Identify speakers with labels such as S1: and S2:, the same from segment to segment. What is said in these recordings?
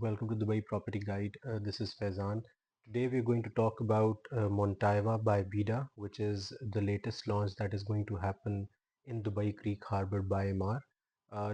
S1: Welcome to Dubai Property Guide. This is Faizan. Today we're going to talk about Montiva by Vida, which is the latest launch that is going to happen in Dubai Creek Harbour by Emaar.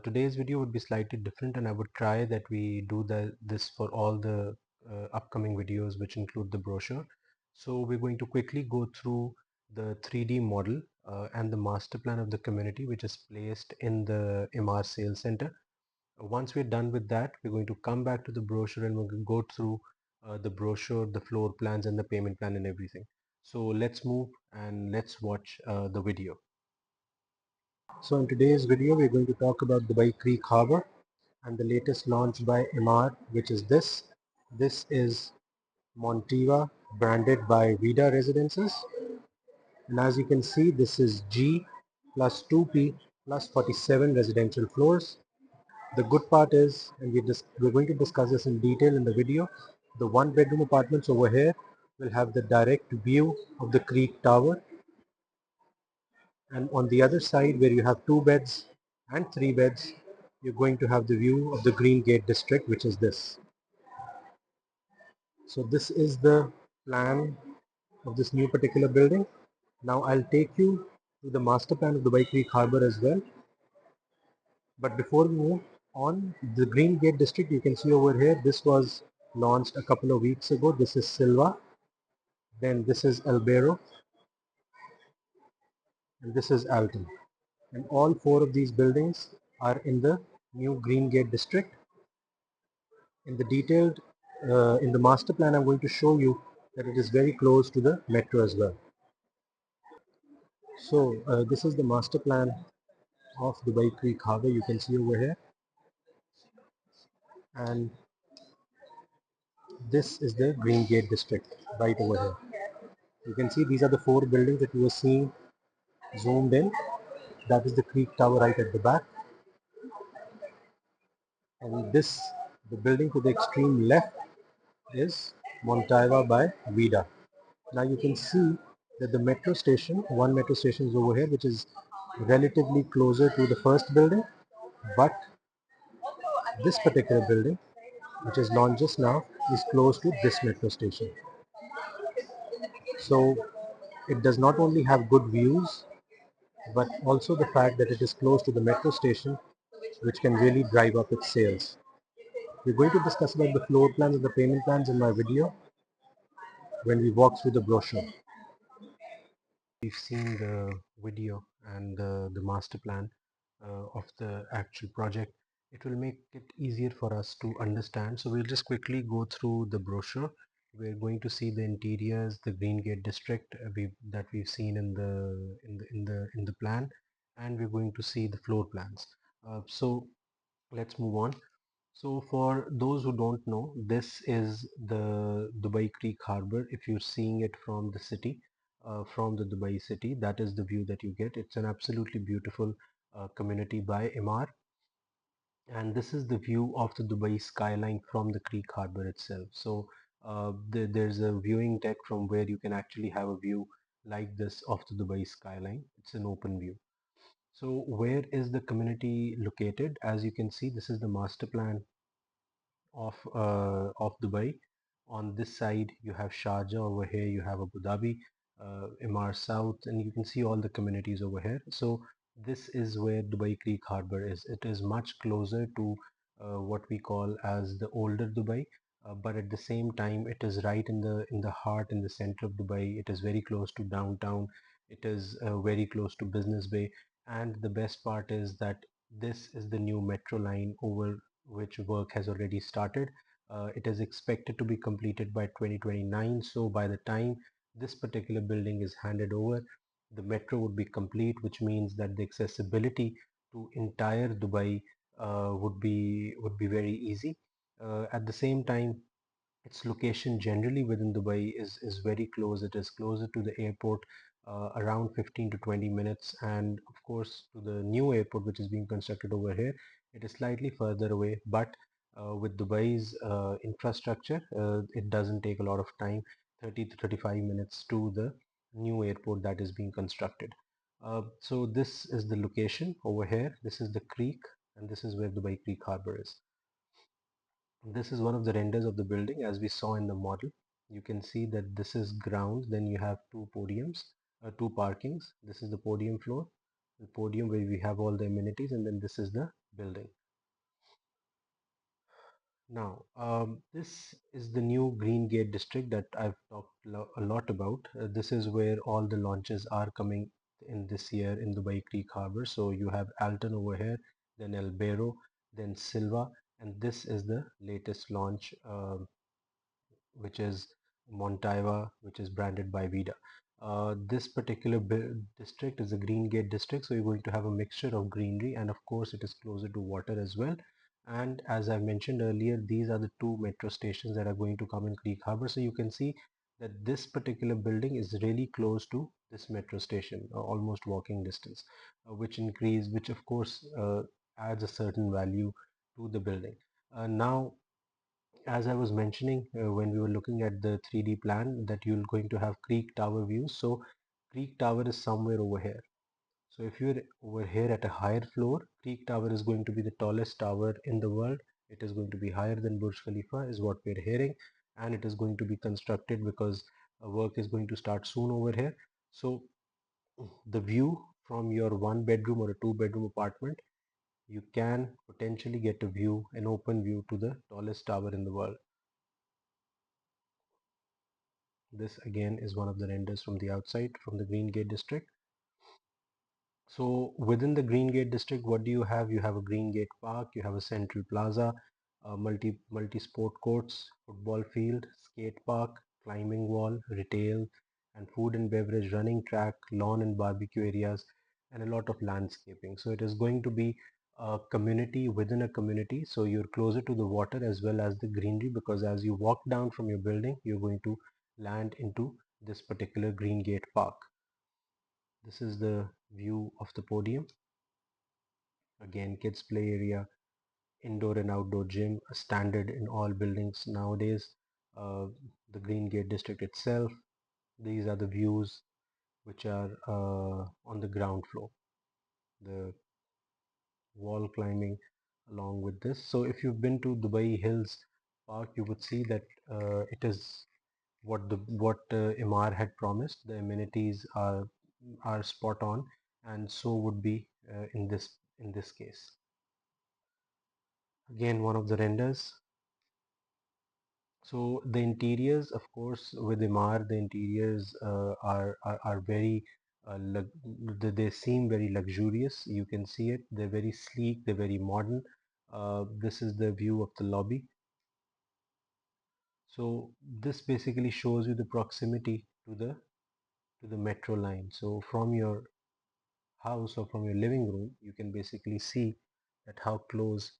S1: Today's video would be slightly different, and I would try that we do this for all the upcoming videos, which include the brochure. So we're going to quickly go through the 3D model and the master plan of the community, which is placed in the Emaar Sales Center. Once we're done with that, we're going to come back to the brochure and we're going to go through the brochure, the floor plans and the payment plan and everything. So let's move and let's watch the video. So in today's video, we're going to talk about Dubai Creek Harbour and the latest launch by Emaar, which is this. This is Montiva, branded by Vida Residences. And as you can see, this is G plus 2P plus 47 residential floors. The good part is, and we're going to discuss this in detail in the video, the one bedroom apartments over here will have the direct view of the Creek Tower, and on the other side where you have 2 beds and 3 beds, you're going to have the view of the Green Gate district, which is this. So this is the plan of this new particular building. Now I'll take you to the master plan of Dubai Creek Harbour as well. But before we move on, the Green Gate district, you can see over here, this was launched a couple of weeks ago. This is Silva, then this is Albero, and this is Alton. And all four of these buildings are in the new Green Gate district. In the detailed, in the master plan, I'm going to show you that it is very close to the metro as well. So this is the master plan of Dubai Creek Harbour, you can see over here. And this is the Green Gate district right over here. You can see these are the four buildings that you were seeing zoomed in. That is the Creek Tower right at the back. And this, the building to the extreme left, is Montiva by Vida. Now you can see that the metro station, one metro station is over here, which is relatively closer to the first building, but this particular building, which is launched just now, is close to this metro station. So it does not only have good views, but also the fact that it is close to the metro station, which can really drive up its sales. We're going to discuss about the floor plans and the payment plans in my video when we walk through the brochure. We've seen the video and the master plan of the actual project. It will make it easier for us to understand. So we'll just quickly go through the brochure. We're going to see the interiors, the Green Gate district that we've seen in the plan, and we're going to see the floor plans. So let's move on. So for those who don't know, this is the Dubai Creek Harbour. If you're seeing it from the city, from the Dubai city, that is the view that you get. It's an absolutely beautiful community by Emaar. And this is the view of the Dubai skyline from the Creek Harbour itself. So there's a viewing deck from where you can actually have a view like this of the Dubai skyline. It's an open view. So where is the community located? As you can see, this is the master plan of Dubai. On this side you have Sharjah, over here you have Abu Dhabi, Emaar South, and you can see all the communities over here. So this is where Dubai Creek Harbour is. It is much closer to what we call as the older Dubai, but at the same time it is right in the heart, in the center of Dubai. It is very close to downtown. It is very close to Business Bay, and the best part is that this is the new metro line over which work has already started. It is expected to be completed by 2029. So by the time this particular building is handed over, the metro would be complete, which means that the accessibility to entire Dubai would be very easy. At the same time, its location generally within Dubai is very close. It is closer to the airport, around 15 to 20 minutes, and of course to the new airport which is being constructed over here, it is slightly further away. But with Dubai's infrastructure, it doesn't take a lot of time, 30 to 35 minutes to the new airport that is being constructed. So this is the location over here. This is the creek, and this is where Dubai Creek Harbour is. This is one of the renders of the building as we saw in the model. You can see that this is ground, then you have two podiums, two parkings. This is the podium floor, the podium where we have all the amenities, and then this is the building. Now, this is the new Green Gate district that I've talked a lot about. This is where all the launches are coming in this year in Dubai Creek Harbour. So you have Alton over here, then El Bero, then Silva, and this is the latest launch, which is Montiva, which is branded by Vida. This particular district is a green gate district, so you're going to have a mixture of greenery, and of course it is closer to water as well. And as I mentioned earlier, these are the two metro stations that are going to come in Creek Harbour. So you can see that this particular building is really close to this metro station, almost walking distance, which of course adds a certain value to the building. Now, as I was mentioning when we were looking at the 3D plan, that you're going to have Creek Tower views. So Creek Tower is somewhere over here. So if you're over here at a higher floor, Creek Tower is going to be the tallest tower in the world. It is going to be higher than Burj Khalifa is what we're hearing, and it is going to be constructed because work is going to start soon over here. So the view from your one bedroom or a two bedroom apartment, you can potentially get a view, an open view to the tallest tower in the world. This again is one of the renders from the outside from the Green Gate district. So within the Green Gate district, what do you have? You have a Green Gate Park, you have a central plaza, multi sport courts, football field, skate park, climbing wall, retail, and food and beverage, running track, lawn and barbecue areas, and a lot of landscaping. So it is going to be a community within a community. So you're closer to the water as well as the greenery, because as you walk down from your building, you're going to land into this particular Green Gate Park. This is the view of the podium. Again, kids play area, indoor and outdoor gym, a standard in all buildings nowadays. Uh, the Green Gate district itself. These are the views which are on the ground floor. The wall climbing along with this. So if you've been to Dubai Hills Park, you would see that it is what Emaar had promised. The amenities are spot on, and so would be in this case. Again, one of the renders. So the interiors, of course, with Emaar, the interiors are very they seem very luxurious. You can see it. They're very sleek. They're very modern. This is the view of the lobby. So this basically shows you the proximity to the metro line. So from your house or from your living room, you can basically see that how close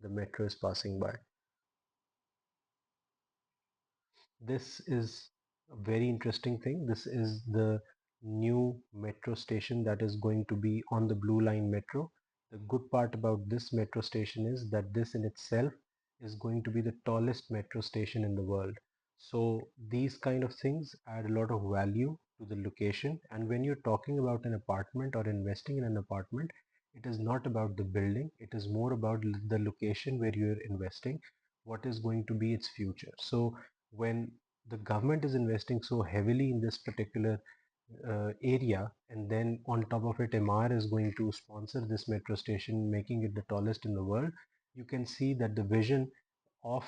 S1: the metro is passing by. This is a very interesting thing. This is the new metro station that is going to be on the Blue Line metro. The good part about this metro station is that this in itself is going to be the tallest metro station in the world. So these kind of things add a lot of value to the location. And when you're talking about an apartment or investing in an apartment, it is not about the building. It is more about the location where you're investing, what is going to be its future. So when the government is investing so heavily in this particular area, and then on top of it Emaar is going to sponsor this metro station, making it the tallest in the world, you can see that the vision of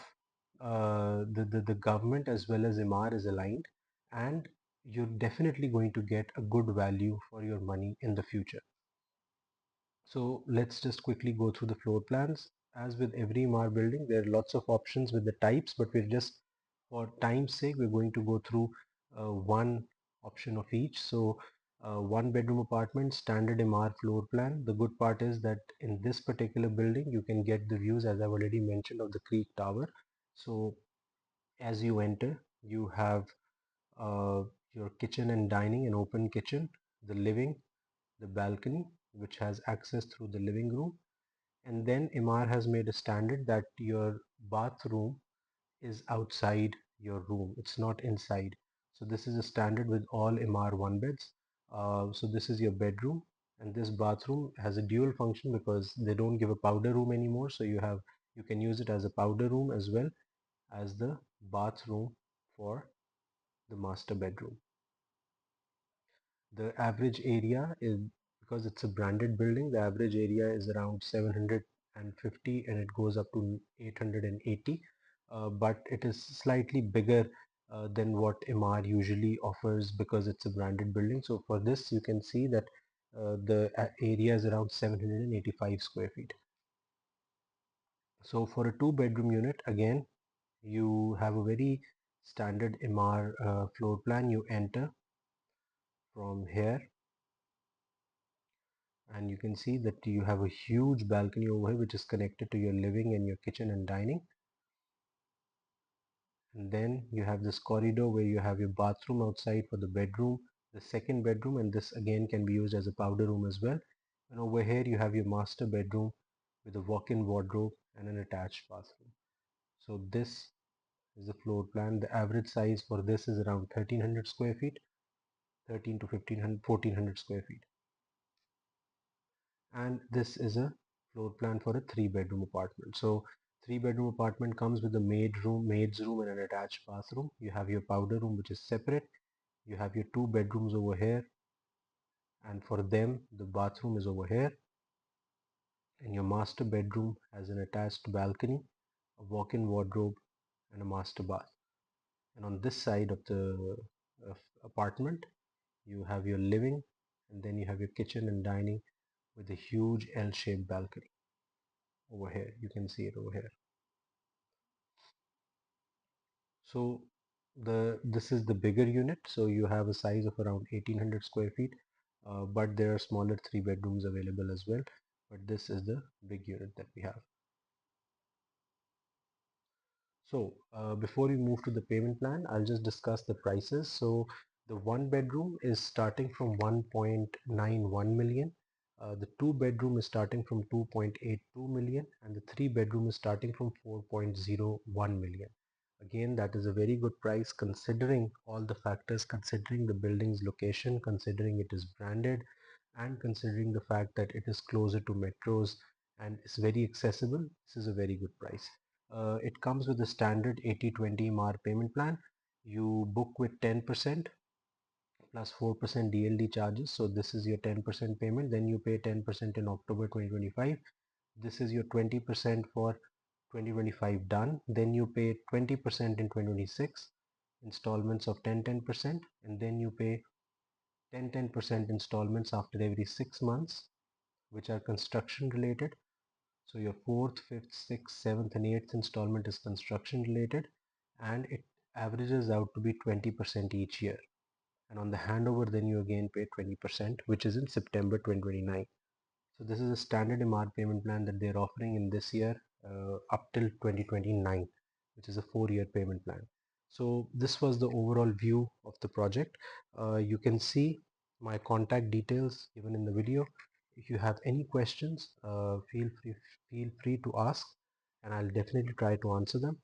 S1: the government as well as Emaar is aligned, and you're definitely going to get a good value for your money in the future. So let's just quickly go through the floor plans. As with every Mar building, there are lots of options with the types, but we're just, for time's sake, we're going to go through one option of each. So one bedroom apartment, standard MR floor plan. The good part is that in this particular building, you can get the views, as I've already mentioned, of the Creek Tower. So as you enter, you have uh, your kitchen and dining, an open kitchen, the living, the balcony, which has access through the living room. And then Emaar has made a standard that your bathroom is outside your room. It's not inside. So this is a standard with all Emaar one beds. So this is your bedroom, and this bathroom has a dual function because they don't give a powder room anymore. So you have You can use it as a powder room as well as the bathroom for the master bedroom. The average area is, because it's a branded building, the average area is around 750 and it goes up to 880. But it is slightly bigger than what Emaar usually offers because it's a branded building. So for this, you can see that the area is around 785 square feet. So for a two-bedroom unit, again, you have a very standard Emaar floor plan. You enter from here and you can see that you have a huge balcony over here which is connected to your living and your kitchen and dining. And then you have this corridor where you have your bathroom outside for the bedroom, the second bedroom, and this again can be used as a powder room as well. And over here you have your master bedroom with a walk-in wardrobe and an attached bathroom. So this is the floor plan. The average size for this is around 1300 square feet, 13 to 1500, 1400 square feet. And this is a floor plan for a three-bedroom apartment. So three-bedroom apartment comes with a maid's room and an attached bathroom. You have your powder room which is separate. You have your two bedrooms over here, and for them the bathroom is over here, and your master bedroom has an attached balcony, a walk-in wardrobe, and a master bath. And on this side of the apartment you have your living, and then you have your kitchen and dining with a huge L-shaped balcony over here. You can see it over here. So this is the bigger unit. So you have a size of around 1800 square feet, but there are smaller three bedrooms available as well. But this is the big unit that we have. So before we move to the payment plan, I'll just discuss the prices. So the one bedroom is starting from 1.91 million. The two bedroom is starting from 2.82 million, and the three bedroom is starting from 4.01 million. Again, that is a very good price considering all the factors, considering the building's location, considering it is branded, and considering the fact that it is closer to metros and is very accessible. This is a very good price. It comes with a standard 80/20 MAR payment plan. You book with 10% plus 4% DLD charges. So this is your 10% payment. Then you pay 10% in October 2025. This is your 20% for 2025 done. Then you pay 20% in 2026 installments of 10%, and then you pay 10% installments after every 6 months, which are construction related. So your fourth, fifth, sixth, seventh, and eighth installment is construction related, and it averages out to be 20% each year. And on the handover, then you again pay 20%, which is in September 2029. So this is a standard Emaar payment plan that they're offering in this year up till 2029, which is a 4-year payment plan. So this was the overall view of the project. You can see my contact details given in the video. If you have any questions, feel free to ask, and I'll definitely try to answer them.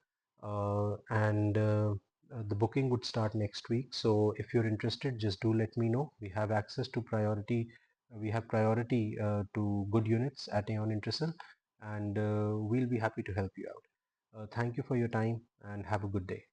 S1: The booking would start next week. So if you're interested, just do let me know. We have access to priority. We have priority to good units at Aeon Trisl, and we'll be happy to help you out. Thank you for your time and have a good day.